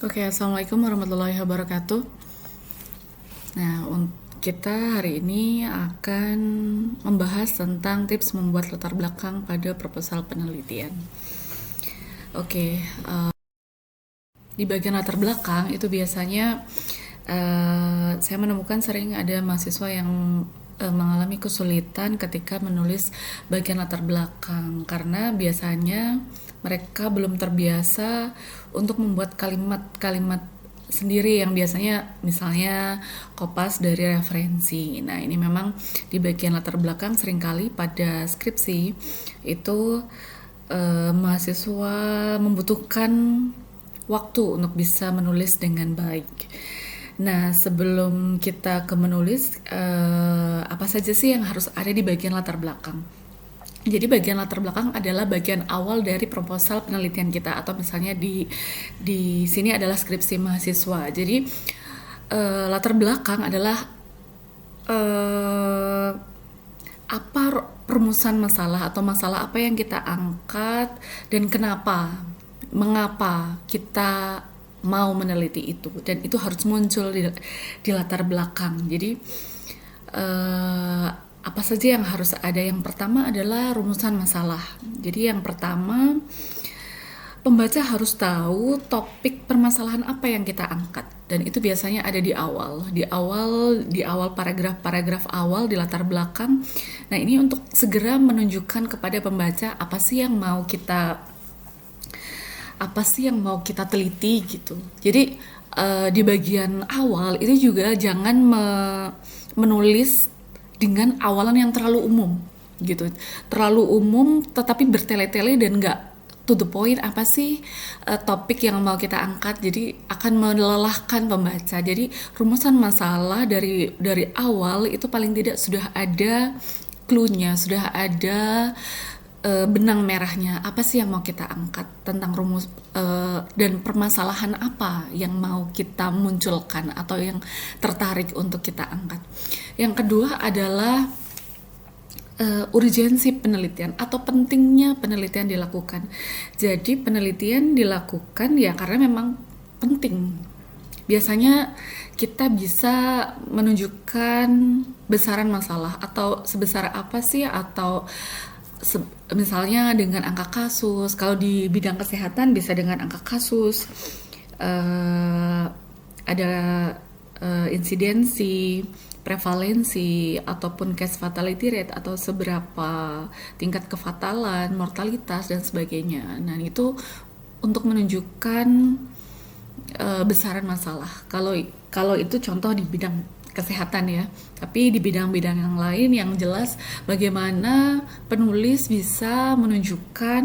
Oke, Assalamualaikum warahmatullahi wabarakatuh. Nah, kita hari ini akan membahas tentang tips membuat latar belakang pada proposal penelitian. Oke, di bagian latar belakang itu biasanya saya menemukan sering ada mahasiswa yang mengalami kesulitan ketika menulis bagian latar belakang karena biasanya mereka belum terbiasa untuk membuat kalimat-kalimat sendiri yang biasanya misalnya kopas dari referensi. Nah, ini memang di bagian latar belakang seringkali pada skripsi itu mahasiswa membutuhkan waktu untuk bisa menulis dengan baik. Nah, sebelum kita ke menulis, apa saja sih yang harus ada di bagian latar belakang? Jadi bagian latar belakang adalah bagian awal dari proposal penelitian kita atau misalnya di sini adalah skripsi mahasiswa. Jadi latar belakang adalah eh, apa perumusan masalah atau masalah apa yang kita angkat dan mengapa kita mau meneliti itu dan itu harus muncul di latar belakang. Jadi apa saja yang harus ada? Yang pertama adalah rumusan masalah. Jadi yang pertama, pembaca harus tahu topik permasalahan apa yang kita angkat dan itu biasanya ada di awal paragraf-paragraf awal di latar belakang. Nah, ini untuk segera menunjukkan kepada pembaca apa sih yang mau kita teliti gitu. Jadi di bagian awal itu juga jangan menulis dengan awalan yang terlalu umum gitu, terlalu umum tetapi bertele-tele dan nggak to the point. Apa sih topik yang mau kita angkat, jadi akan melelahkan pembaca. Jadi rumusan masalah dari awal itu paling tidak sudah ada clue-nya, sudah ada benang merahnya, apa sih yang mau kita angkat tentang rumus dan permasalahan apa yang mau kita munculkan atau yang tertarik untuk kita angkat. Yang kedua adalah urgensi penelitian atau pentingnya penelitian dilakukan. Jadi penelitian dilakukan ya karena memang penting. Biasanya kita bisa menunjukkan besaran masalah atau sebesar apa sih, atau misalnya dengan angka kasus. Kalau di bidang kesehatan bisa dengan angka kasus, eh, ada insidensi, prevalensi, ataupun case fatality rate atau seberapa tingkat kefatalan, mortalitas dan sebagainya. Nah, itu untuk menunjukkan besaran masalah. Kalau kalau itu contoh di bidang kesehatan ya. Tapi di bidang-bidang yang lain yang jelas bagaimana penulis bisa menunjukkan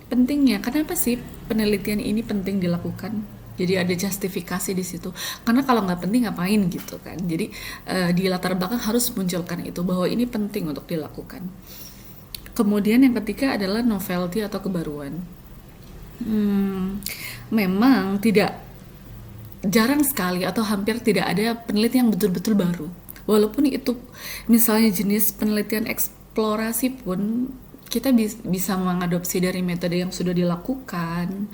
pentingnya. Kenapa sih penelitian ini penting dilakukan? Jadi ada justifikasi di situ. Karena kalau nggak penting ngapain gitu kan. Jadi di latar belakang harus munculkan itu bahwa ini penting untuk dilakukan. Kemudian yang ketiga adalah novelty atau kebaruan. Memang tidak jarang sekali atau hampir tidak ada penelitian yang betul-betul baru. Walaupun itu misalnya jenis penelitian eksplorasi pun kita bisa mengadopsi dari metode yang sudah dilakukan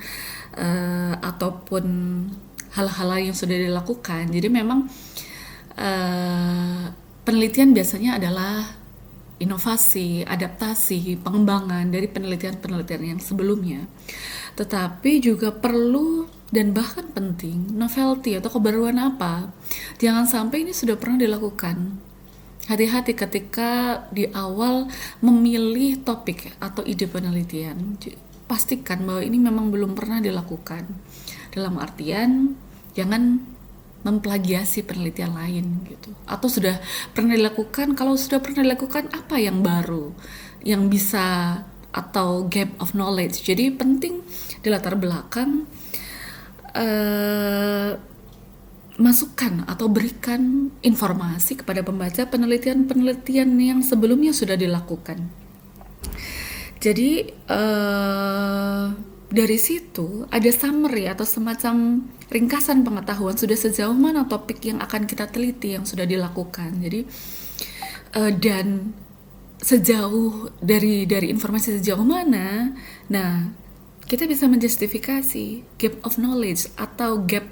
ataupun hal-hal lain yang sudah dilakukan. Jadi memang penelitian biasanya adalah inovasi, adaptasi, pengembangan dari penelitian-penelitian yang sebelumnya. Tetapi juga perlu dan bahkan penting novelty atau kebaruan apa. Jangan sampai ini sudah pernah dilakukan. Hati-hati ketika di awal memilih topik atau ide penelitian. Pastikan bahwa ini memang belum pernah dilakukan. Dalam artian, jangan memplagiasi penelitian lain gitu. Atau sudah pernah dilakukan, kalau sudah pernah dilakukan apa yang baru yang bisa, atau gap of knowledge. Jadi penting di latar belakang eh, masukkan atau berikan informasi kepada pembaca penelitian-penelitian yang sebelumnya sudah dilakukan. Jadi dari situ ada summary atau semacam ringkasan pengetahuan sudah sejauh mana topik yang akan kita teliti yang sudah dilakukan. Jadi dan sejauh dari informasi sejauh mana. Nah, kita bisa menjustifikasi gap of knowledge atau gap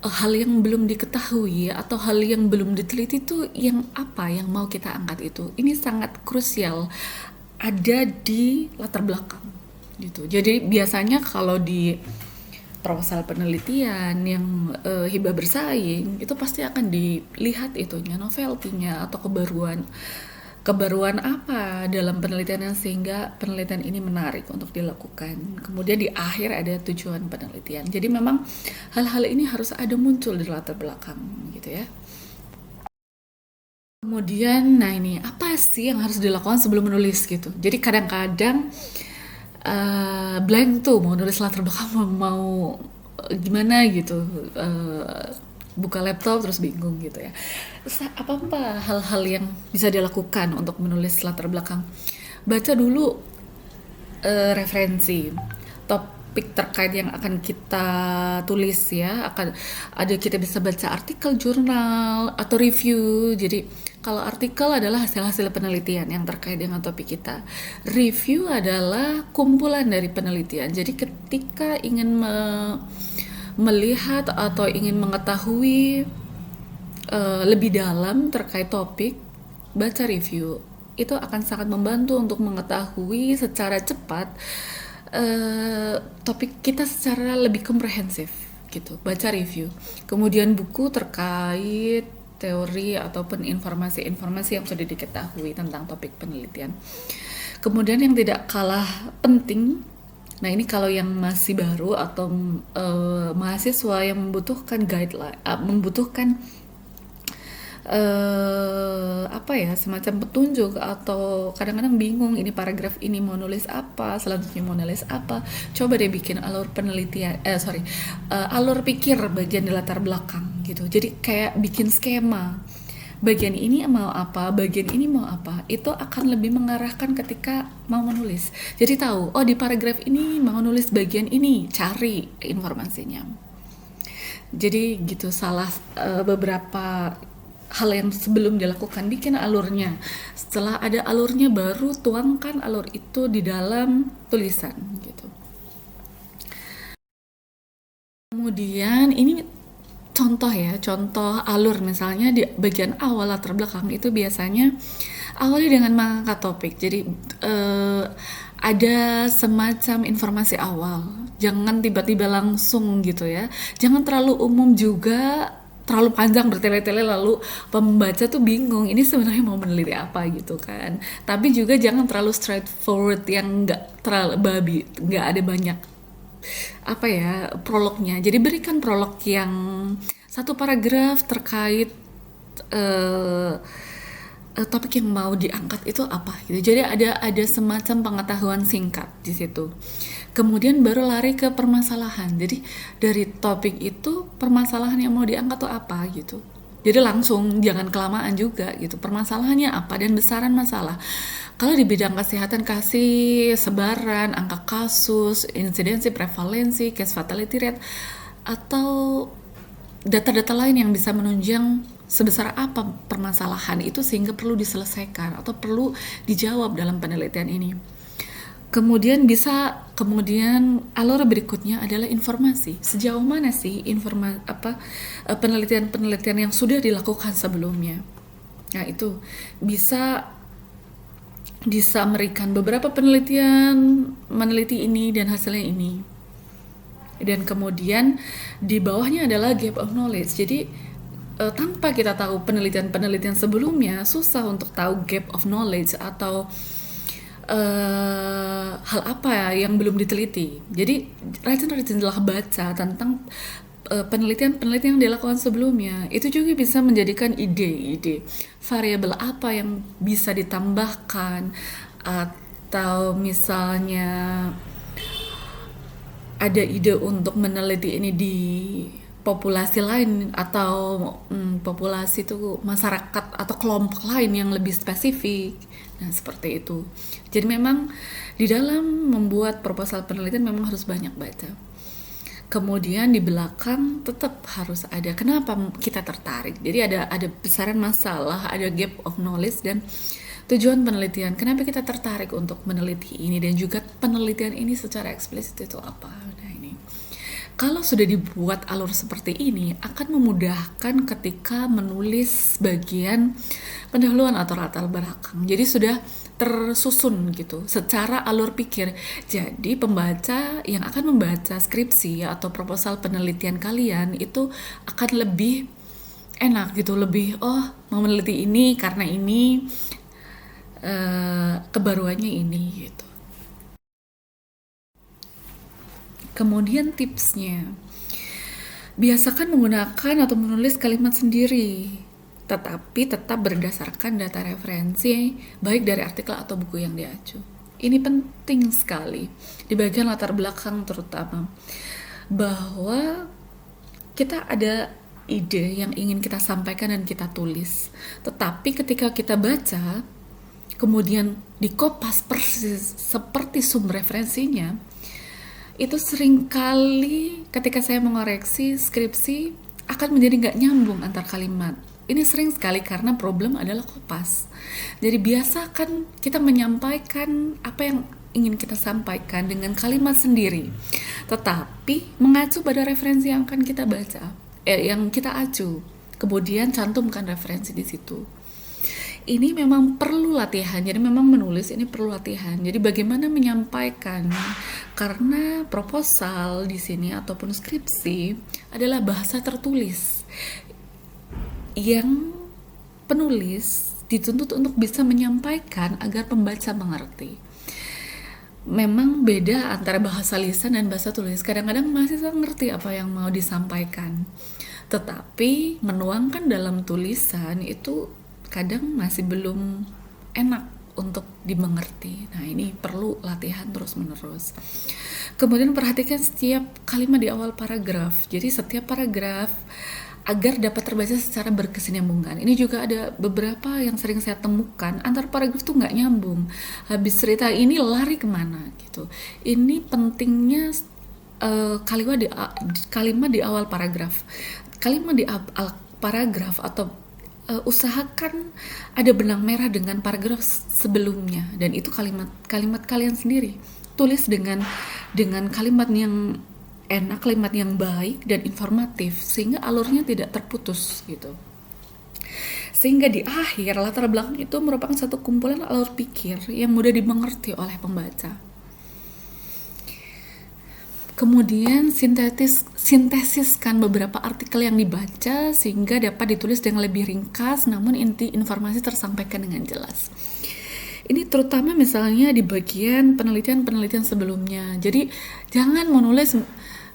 hal yang belum diketahui atau hal yang belum diteliti itu yang apa yang mau kita angkat itu. Ini sangat krusial ada di latar belakang gitu. Jadi biasanya kalau di proposal penelitian yang hibah bersaing itu pasti akan dilihat itunya novelty-nya atau kebaruan apa dalam penelitiannya sehingga penelitian ini menarik untuk dilakukan. Kemudian di akhir ada tujuan penelitian. Jadi memang hal-hal ini harus ada muncul di latar belakang gitu ya. Kemudian, nah ini apa sih yang harus dilakukan sebelum menulis gitu. Jadi kadang-kadang blank tuh mau nulis latar belakang mau gimana gitu. Buka laptop terus bingung gitu ya. Terus apa hal-hal yang bisa dilakukan untuk menulis latar belakang? Baca dulu referensi topik terkait yang akan kita tulis ya. Kita bisa baca artikel jurnal atau review. Jadi kalau artikel adalah hasil-hasil penelitian yang terkait dengan topik kita. Review adalah kumpulan dari penelitian. Jadi ketika ingin melihat atau ingin mengetahui lebih dalam terkait topik, baca review. Itu akan sangat membantu untuk mengetahui secara cepat topik kita secara lebih komprehensif gitu. Baca review. Kemudian buku terkait teori ataupun informasi-informasi yang sudah diketahui tentang topik penelitian. Kemudian yang tidak kalah penting, nah ini kalau yang masih baru atau mahasiswa yang membutuhkan guideline, membutuhkan semacam petunjuk atau kadang-kadang bingung ini paragraf ini mau nulis apa, selanjutnya mau nulis apa, coba deh bikin alur penelitian, alur pikir bagian di latar belakang gitu. Jadi kayak bikin skema. Bagian ini mau apa, bagian ini mau apa, itu akan lebih mengarahkan ketika mau menulis. Jadi tahu, oh di paragraf ini mau nulis bagian ini, cari informasinya. Jadi gitu beberapa hal yang sebelum dilakukan, bikin alurnya. Setelah ada alurnya baru tuangkan alur itu di dalam tulisan gitu. Kemudian ini contoh alur misalnya di bagian awal latar belakang itu biasanya awalnya dengan mengangkat topik. Jadi ada semacam informasi awal. Jangan tiba-tiba langsung gitu ya. Jangan terlalu umum juga, terlalu panjang bertele-tele lalu pembaca tuh bingung ini sebenarnya mau meneliti apa gitu kan. Tapi juga jangan terlalu straightforward yang nggak terlalu babi, nggak ada banyak prolognya. Jadi berikan prolog yang satu paragraf terkait topik yang mau diangkat itu apa gitu. Jadi ada semacam pengetahuan singkat di situ. Kemudian baru lari ke permasalahan. Jadi dari topik itu permasalahan yang mau diangkat tuh apa gitu. Jadi langsung jangan kelamaan juga gitu. Permasalahannya apa dan besaran masalah. Kalau di bidang kesehatan kasih sebaran, angka kasus, insidensi, prevalensi, case fatality rate, atau data-data lain yang bisa menunjang sebesar apa permasalahan itu sehingga perlu diselesaikan atau perlu dijawab dalam penelitian ini. Kemudian alur berikutnya adalah informasi. Sejauh mana sih penelitian-penelitian yang sudah dilakukan sebelumnya. Nah, itu bisa memberikan beberapa penelitian meneliti ini dan hasilnya ini. Dan kemudian di bawahnya adalah gap of knowledge. Jadi tanpa kita tahu penelitian-penelitian sebelumnya, susah untuk tahu gap of knowledge atau hal apa yang belum diteliti. Jadi rajin-rajinlah baca tentang penelitian-penelitian yang dilakukan sebelumnya. Itu juga bisa menjadikan ide-ide variabel apa yang bisa ditambahkan, atau misalnya ada ide untuk meneliti ini di populasi lain atau populasi itu masyarakat atau kelompok lain yang lebih spesifik. Nah, seperti itu. Jadi memang di dalam membuat proposal penelitian memang harus banyak baca. Kemudian di belakang tetap harus ada kenapa kita tertarik. Jadi ada besaran masalah, ada gap of knowledge, dan Tujuan penelitian, kenapa kita tertarik untuk meneliti ini, dan juga penelitian ini secara eksplisit itu apa? Nah ini, kalau sudah dibuat alur seperti ini, akan memudahkan ketika menulis bagian pendahuluan atau latar belakang. Jadi sudah tersusun gitu, secara alur pikir. Jadi pembaca yang akan membaca skripsi atau proposal penelitian kalian itu akan lebih enak gitu, lebih mau meneliti ini karena ini kebaruannya ini gitu. Kemudian tipsnya, biasakan menggunakan atau menulis kalimat sendiri, tetapi tetap berdasarkan data referensi baik dari artikel atau buku yang diacu. Ini penting sekali di bagian latar belakang, terutama bahwa kita ada ide yang ingin kita sampaikan dan kita tulis, tetapi ketika kita baca kemudian dikopas persis seperti sumber referensinya, itu seringkali ketika saya mengoreksi skripsi akan menjadi nggak nyambung antar kalimat. Ini sering sekali karena problem adalah kopas. Jadi biasakan kita menyampaikan apa yang ingin kita sampaikan dengan kalimat sendiri, tetapi mengacu pada referensi yang akan kita baca, yang kita acu. Kemudian cantumkan referensi di situ. Ini memang perlu latihan, jadi memang menulis ini perlu latihan. Jadi bagaimana menyampaikan, karena proposal di sini ataupun skripsi adalah bahasa tertulis yang penulis dituntut untuk bisa menyampaikan agar pembaca mengerti. Memang beda antara bahasa lisan dan bahasa tulis. Kadang-kadang mahasiswa ngerti apa yang mau disampaikan, tetapi menuangkan dalam tulisan itu kadang masih belum enak untuk dimengerti. Nah ini perlu latihan terus-menerus. Kemudian perhatikan setiap kalimat di awal paragraf. Jadi setiap paragraf agar dapat terbaca secara berkesinambungan. Ini juga ada beberapa yang sering saya temukan, antar paragraf tuh nggak nyambung. Habis cerita ini lari kemana gitu. Ini pentingnya kalimat di awal paragraf. Kalimat di paragraf atau usahakan ada benang merah dengan paragraf sebelumnya, dan itu kalimat kalian sendiri. Tulis dengan kalimat yang enak, kalimat yang baik dan informatif, sehingga alurnya tidak terputus gitu. Sehingga di akhir latar belakang itu merupakan satu kumpulan alur pikir yang mudah dimengerti oleh pembaca. Kemudian sintesiskan beberapa artikel yang dibaca sehingga dapat ditulis dengan lebih ringkas, namun inti informasi tersampaikan dengan jelas. Ini terutama misalnya di bagian penelitian sebelumnya. Jadi jangan menulis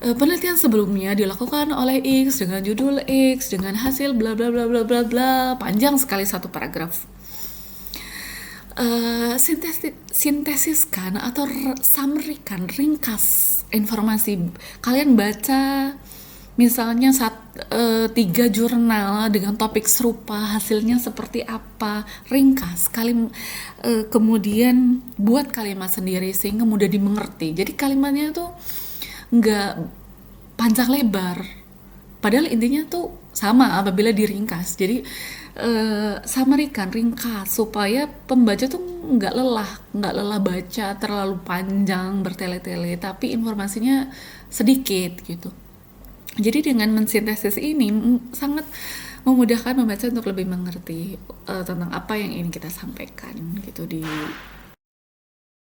penelitian sebelumnya dilakukan oleh X dengan judul X dengan hasil bla bla bla bla bla bla, panjang sekali satu paragraf. Sintesiskan atau summary-kan, ringkas informasi. Kalian baca misalnya 3 jurnal dengan topik serupa, hasilnya seperti apa, ringkas. Kemudian buat kalimat sendiri sehingga mudah dimengerti. Jadi kalimatnya tuh nggak panjang lebar, padahal intinya tuh sama apabila diringkas. Jadi summary-kan, ringkas, supaya pembaca tuh nggak lelah baca terlalu panjang bertele-tele, tapi informasinya sedikit gitu. Jadi dengan mensintesis ini sangat memudahkan pembaca untuk lebih mengerti tentang apa yang ingin kita sampaikan gitu di